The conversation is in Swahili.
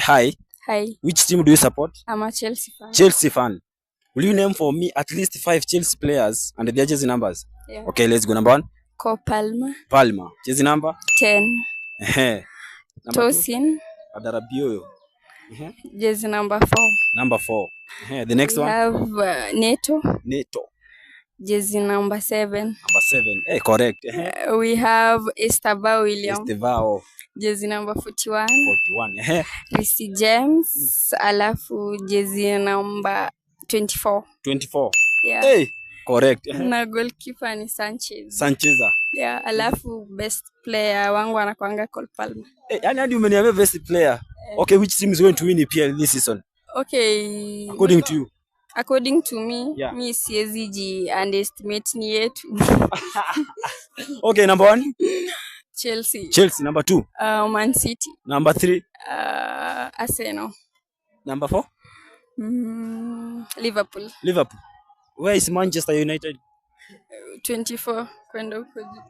Hi. Hi, Which team do you support? I'm a Chelsea fan. Chelsea fan. Will you name for me at least 5 Chelsea players and their jersey numbers? Yeah. Okay, let's go. Number 1, Cole Palmer, Palmer. Jersey number? 10. Number 2, Tosin, Adarabioyo. jersey number 4. Number 4. The next We one? have Neto, Neto. jersey number 7. Number 7. Correct. We have Estaba William, Estevao. jersey number 41. 41. Reece James, alafu jersey number 24. 24. Yeah. Correct. Na goalkeeper ni Sanchez. Sancheza. Yeah, alafu best player wangu anakuanga Cole Palmer. Yani hadi umeniambia best player. Okay, which team is going to win EPL this season? Okay. According to you? According to me, Yeah. mi siwezi ji underestimate ni yetu. Okay, number 1? Chelsea. Chelsea. Number 2? Man City. Number 3? Arsenal. Number 4? Liverpool. Liverpool. Where is Manchester United? 24 kwenda huko juu.